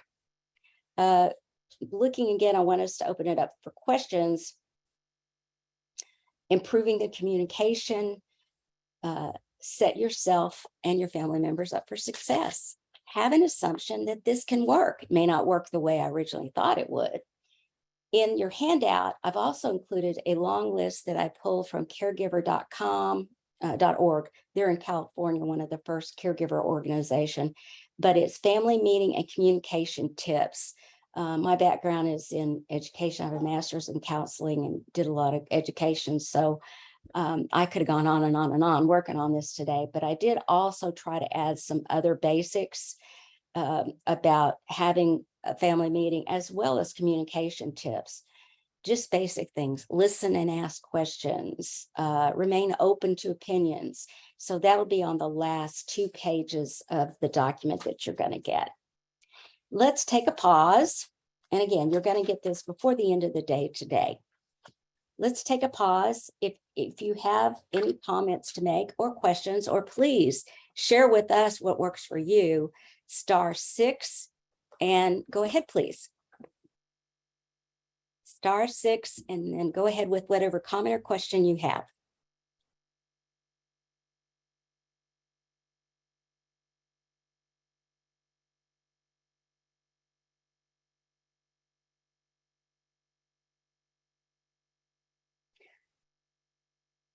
Looking again, I want us to open it up for questions. Improving the communication. Set yourself and your family members up for success. Have an assumption that this can work. It may not work the way I originally thought it would. In your handout, I've also included a long list that I pulled from caregiver.org. They're in California, one of the first caregiver organization, but it's family meeting and communication tips. My background is in education. I have a master's in counseling and did a lot of education. So I could have gone on and on and on working on this today, but I did also try to add some other basics about having a family meeting, as well as communication tips. Just basic things: listen and ask questions, remain open to opinions. So that'll be on the last 2 pages of the document that you're going to get. Let's take a pause. And again, you're going to get this before the end of the day today. Let's take a pause. If you have any comments to make or questions, or please share with us what works for you, *6, and go ahead, please. *6, and then go ahead with whatever comment or question you have.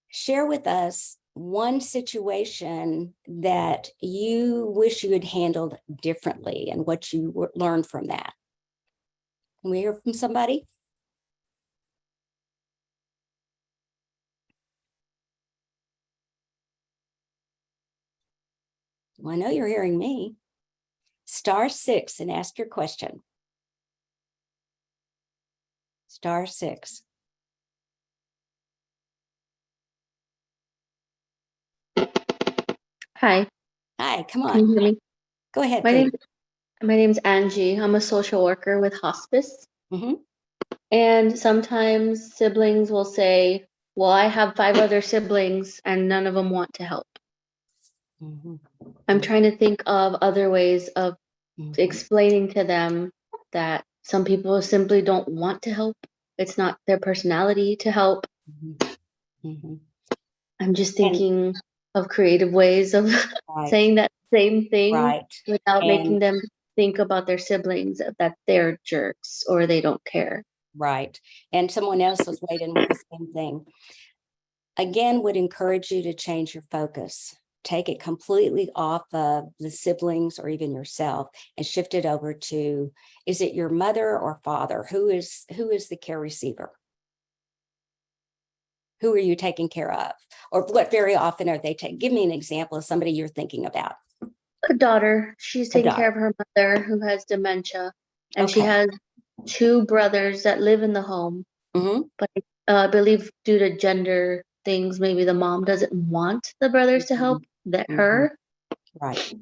Share with us one situation that you wish you had handled differently and what you learned from that. Can we hear from somebody? Well, I know you're hearing me. *6 and ask your question. *6. Hi, Hi, come can you on. hear me? Go ahead, My please. name my name's Angie. I'm a social worker with hospice. Mhm. And sometimes siblings will say, well, I have 5 other siblings and none of them want to help. Mhm. I'm trying to think of other ways of Mhm. explaining to them that some people simply don't want to help. It's not their personality to help. Mhm. Mhm. I'm just And thinking of creative ways of right, saying that same thing right. without And making them think about their siblings, that they're jerks or they don't care. right. And someone else was waiting with the same thing. Again, would encourage you to change your focus. Take it completely off of the siblings or even yourself and shift it over to, is it your mother or father? Who is the care receiver? Who are you taking care of? Or what very often are they taking? Give me an example of somebody you're thinking about. A daughter, she's A taking care daughter. of her mother who has dementia, and she Okay. has 2 brothers that live in the home. Mhm. But I believe due to gender things, maybe the mom doesn't want the brothers to help Mhm. her. Right.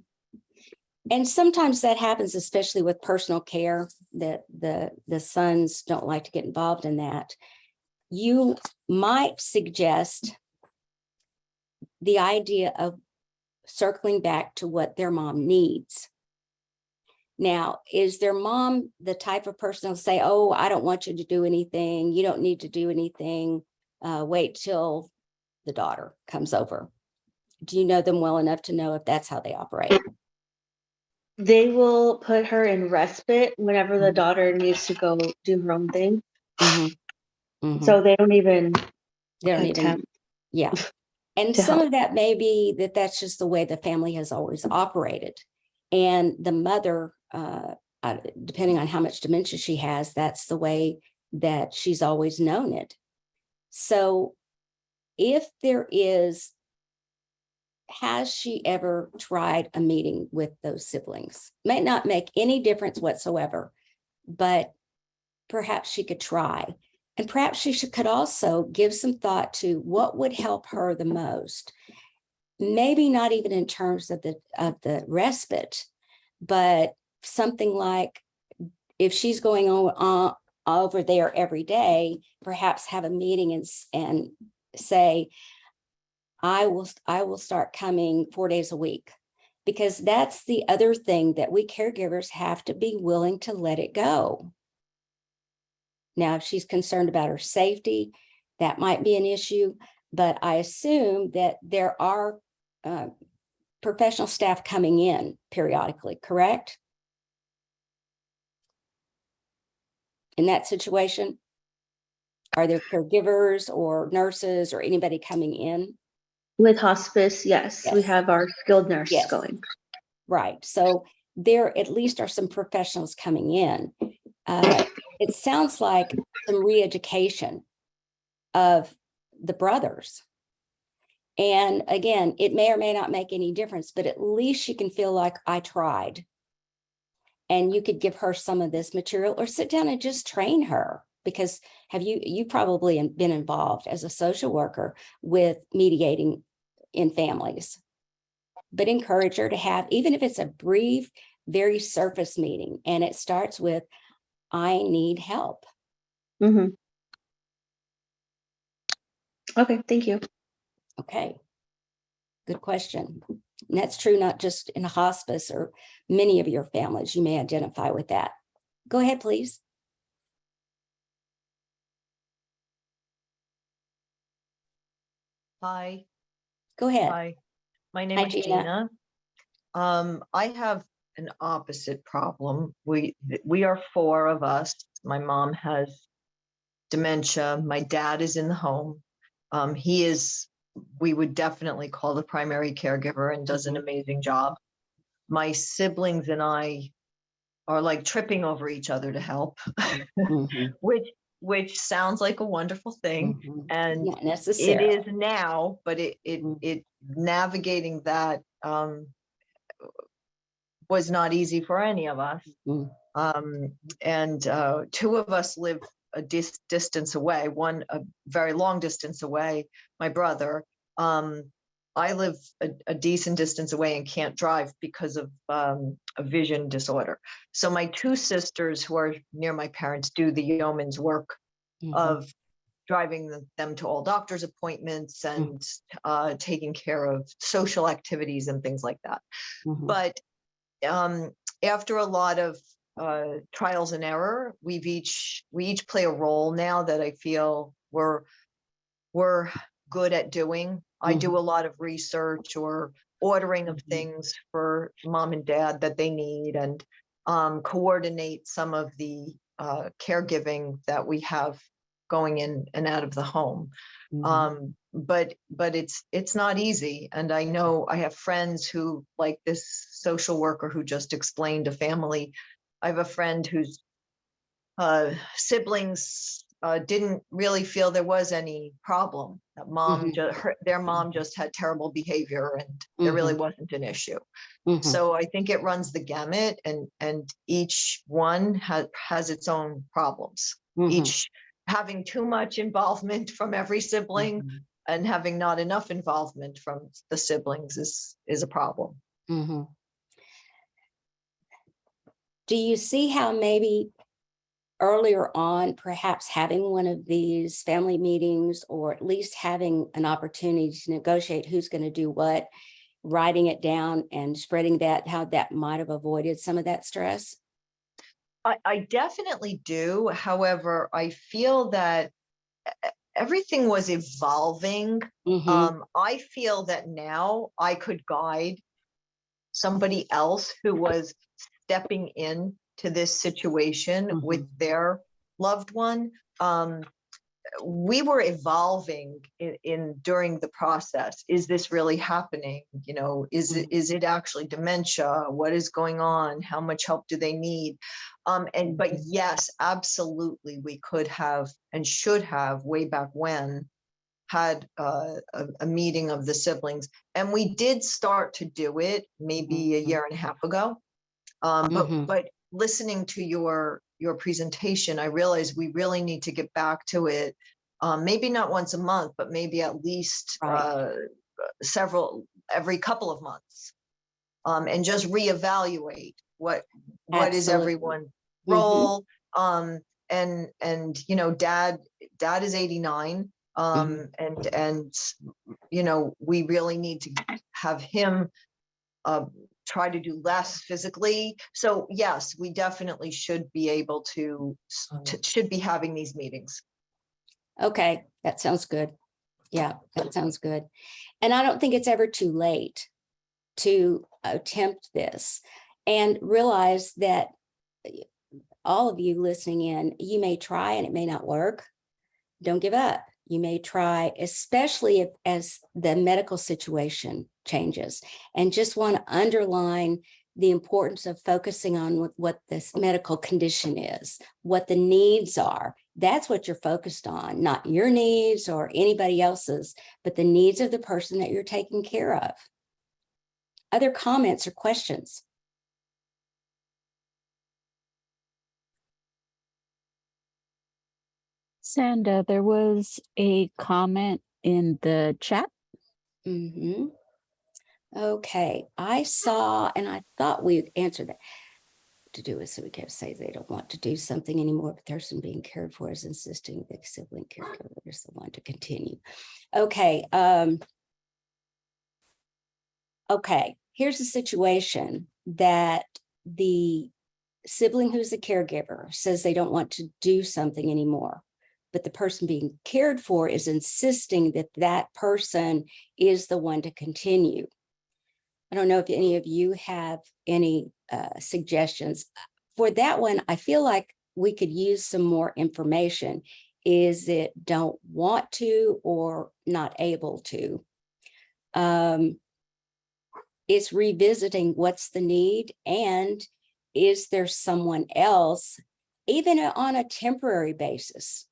And sometimes that happens, especially with personal care, that the sons don't like to get involved in that. You might suggest the idea of circling back to what their mom needs. Now, is their mom the type of person who'll say, oh, I don't want you to do anything. You don't need to do anything. Wait till the daughter comes over. Do you know them well enough to know if that's how they operate? They will put her in respite whenever the Mhm. daughter needs to go do her own thing. Mhm. Mhm. So they don't even They don't even, attempt yeah. And to some help. of that may be that that's just the way the family has always operated. And the mother, depending on how much dementia she has, that's the way that she's always known it. So if there is, has she ever tried a meeting with those siblings? May not make any difference whatsoever, but perhaps she could try. And perhaps could also give some thought to what would help her the most. Maybe not even in terms of the respite, but something like, if she's going on over there every day, perhaps have a meeting and say, I will start coming 4 days a week, because that's the other thing that we caregivers have to be willing to let it go. Now, if she's concerned about her safety, that might be an issue, but I assume that there are uh, professional staff coming in periodically, correct? In that situation, are there caregivers or nurses or anybody coming in? With hospice, yes, we Yes, have our skilled nurse yes, going. right. So there at least are some professionals coming in. Uh, it sounds like some re-education of the brothers. And again, it may or may not make any difference, but at least she can feel like I tried. And you could give her some of this material or sit down and just train her, because you probably been involved as a social worker with mediating in families, but encourage her to have, even if it's a brief, very surface meeting, and it starts with, I need help. Hmm. Okay, thank you. Okay, good question. And that's true not just in a hospice, or many of your families, you may identify with that. Go ahead, please. Hi. Go ahead. Hi. My name Hi, is Gina. Gina. I have an opposite problem. We are 4 of us. My mom has dementia. My dad is in the home. He is we would definitely call the primary caregiver and does an amazing job. My siblings and I are like tripping over each other to help, Mhm, which sounds like a wonderful thing. mhm. And Not it necessarily. is now, but it navigating that was not easy for any of us. Mm. And two of us live a distance away, one a very long distance away, my brother. I live a decent distance away and can't drive because of a vision disorder. So my two sisters who are near my parents do the yeoman's work Mhm, of driving them to all doctor's appointments and taking care of social activities and things like that. mhm, But after a lot of trials and error, we each play a role now that I feel we're good at doing. I do a lot of research or ordering of Mhm. things for mom and dad that they need, and coordinate some of the caregiving that we have going in and out of the home. But it's not easy. And I know I have friends who, like this social worker who just explained a family. I have a friend whose siblings didn't really feel there was any problem. That mom just their mom just had terrible behavior and there really wasn't an issue. Mhm, So I think it runs the gamut, and each one has its own problems. mhm, Each having too much involvement from every sibling mhm, and having not enough involvement from the siblings is a problem. mhm. Do you see how maybe earlier on, perhaps having one of these family meetings, or at least having an opportunity to negotiate who's going to do what, writing it down and spreading that, how that might have avoided some of that stress? I definitely do. However, I feel that everything was evolving. Mm-hmm. I feel that now I could guide somebody else who was stepping in to this situation with their loved one. We were evolving in during the process. Is this really happening? You know, is it actually dementia? What is going on? How much help do they need? But yes, absolutely, we could have and should have way back when had a meeting of the siblings, and we did start to do it maybe a year and a half ago. But listening to your presentation, I realized we really need to get back to it. Maybe not once a month, but maybe at least Right. every couple of months, and just reevaluate what is Absolutely. everyone's Mm-hmm. role. And you know, dad is 89, and you know, we really need to have him try to do less physically. So yes, we definitely should be able to should be having these meetings. Okay, that sounds good. Yeah, that sounds good. And I don't think it's ever too late to attempt this, and realize that all of you listening in, you may try and it may not work. Don't give up. You may try, especially if as the medical situation changes, and just want to underline the importance of focusing on what this medical condition is, what the needs are. That's what you're focused on, not your needs or anybody else's, but the needs of the person that you're taking care of. Other comments or questions? Zanda, there was a comment in the chat. Mm-hmm. Okay, I saw, and I thought we answered that. To do is so we can say they don't want to do something anymore, but the person being cared for is insisting the sibling caregiver is the one to continue. Okay. Okay, here's a situation that the sibling who's a caregiver says they don't want to do something anymore, but the person being cared for is insisting that that person is the one to continue. I don't know if any of you have any suggestions. For that one, I feel like we could use some more information. Is it don't want to or not able to? It's revisiting what's the need, and is there someone else, even on a temporary basis?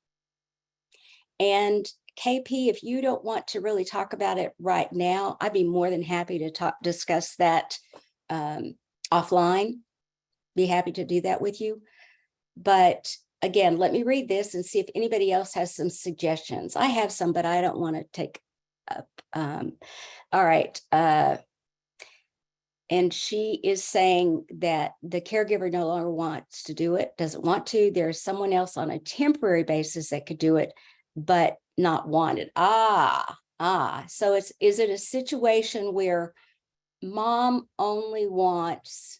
And KP, if you don't want to really talk about it right now, I'd be more than happy to discuss that offline. Be happy to do that with you. But again, let me read this and see if anybody else has some suggestions. I have some, but I don't want to take up. All right. And she is saying that the caregiver no longer wants to do it, doesn't want to. There's someone else on a temporary basis that could do it, but not wanted. So is it a situation where mom only wants,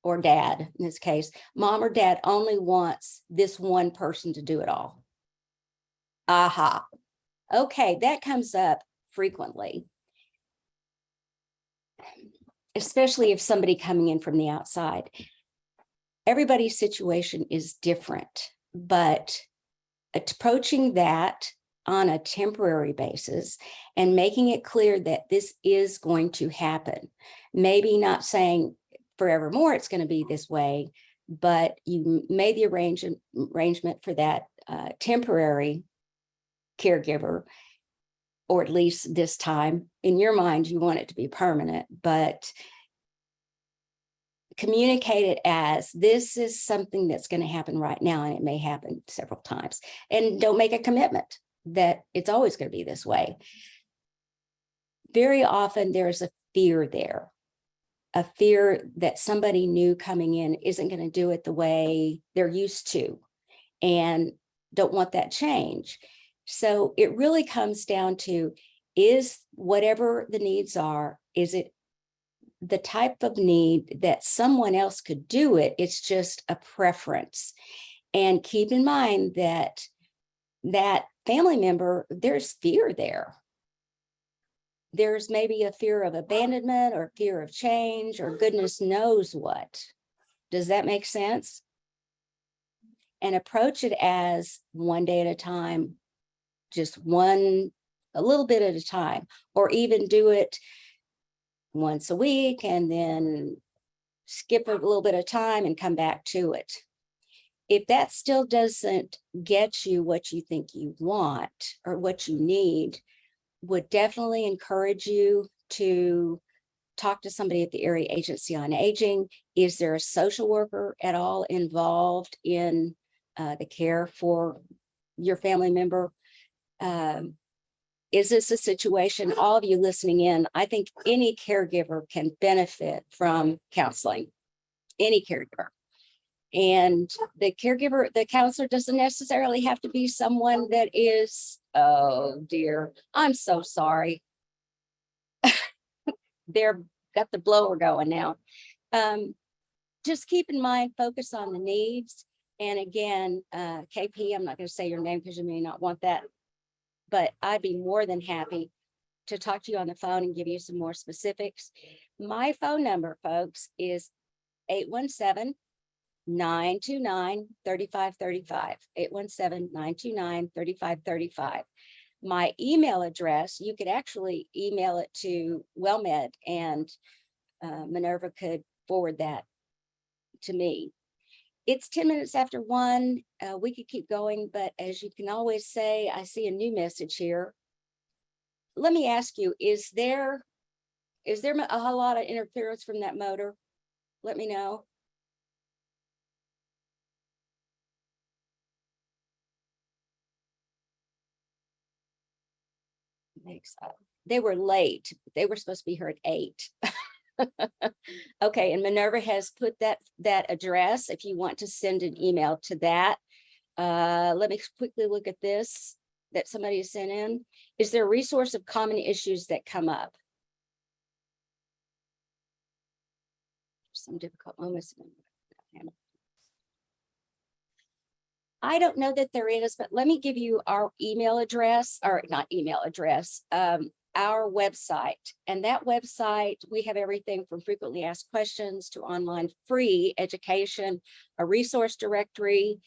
or dad in this case, mom or dad only wants this one person to do it all? Okay, that comes up frequently, especially if somebody coming in from the outside. Everybody's situation is different, but approaching that on a temporary basis and making it clear that this is going to happen. Maybe not saying forevermore it's going to be this way, but you made the arrangement for that temporary caregiver, or at least this time. In your mind, you want it to be permanent, but communicate it as this is something that's going to happen right now, and it may happen several times. And don't make a commitment that it's always going to be this way. Very often there's a fear there, a fear that somebody new coming in isn't going to do it the way they're used to and don't want that change. So it really comes down to, is whatever the needs are, is it the type of need that someone else could do it? It's just a preference. And keep in mind that that family member, there's fear there. There's maybe a fear of abandonment or fear of change or goodness knows what. Does that make sense? And approach it as one day at a time, just a little bit at a time, or even do it once a week and then skip a little bit of time and come back to it. If that still doesn't get you what you think you want or what you need, would definitely encourage you to talk to somebody at the Area Agency on Aging. Is there a social worker at all involved in the care for your family member? Is this a situation, all of you listening in, I think any caregiver can benefit from counseling, any caregiver. And the caregiver, the counselor doesn't necessarily have to be someone that is, oh dear, I'm so sorry. They're got the blower going now. Just keep in mind, focus on the needs. And again, KP, I'm not going to say your name because you may not want that, but I'd be more than happy to talk to you on the phone and give you some more specifics. My phone number, folks, is 817-929-3535, 817-929-3535. My email address, you could actually email it to WellMed, and Minerva could forward that to me. It's 10 minutes after 1. We could keep going, but as you can always say, I see a new message here. Let me ask you, is there a whole lot of interference from that motor? Let me know. They were late. They were supposed to be here at 8. Okay, and Minerva has put that address if you want to send an email to that. Let me quickly look at this that somebody has sent in. Is there a resource of common issues that come up? Some difficult moments. I don't know that there is, but let me give you our email address, or not email address, our website. And that website, we have everything from frequently asked questions to online free education, a resource directory.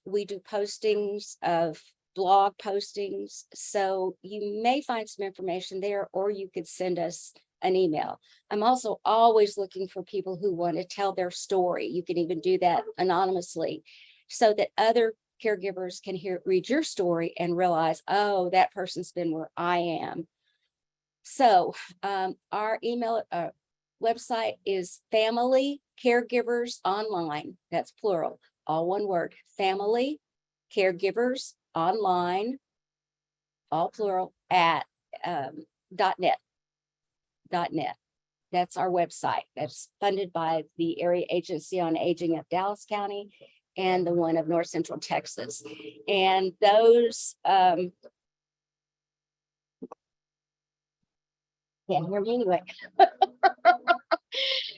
We do postings of blog postings, so you may find some information there, or you could send us an email. I'm also always looking for people who want to tell their story. You can even do that anonymously so that other caregivers can read your story and realize, oh, that person's been where I am. So our email website is Family Caregivers Online. That's plural, all one word. Family Caregivers Online, all plural, at .net. That's our website. That's funded by the Area Agency on Aging of Dallas County and the one of North Central Texas. And those can't hear me anyway.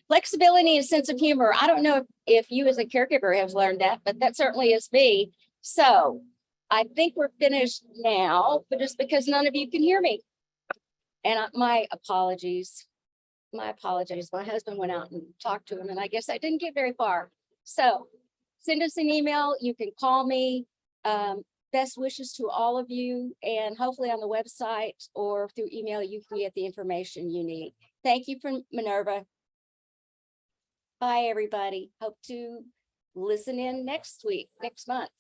Flexibility and sense of humor. I don't know if you as a caregiver have learned that, but that certainly is me. So I think we're finished now, but just because none of you can hear me. And my apologies. My apologies. My husband went out and talked to him, and I guess I didn't get very far. So send us an email. You can call me. Best wishes to all of you, and hopefully on the website or through email, you can get the information you need. Thank you from Minerva. Bye, everybody. Hope to listen in next month.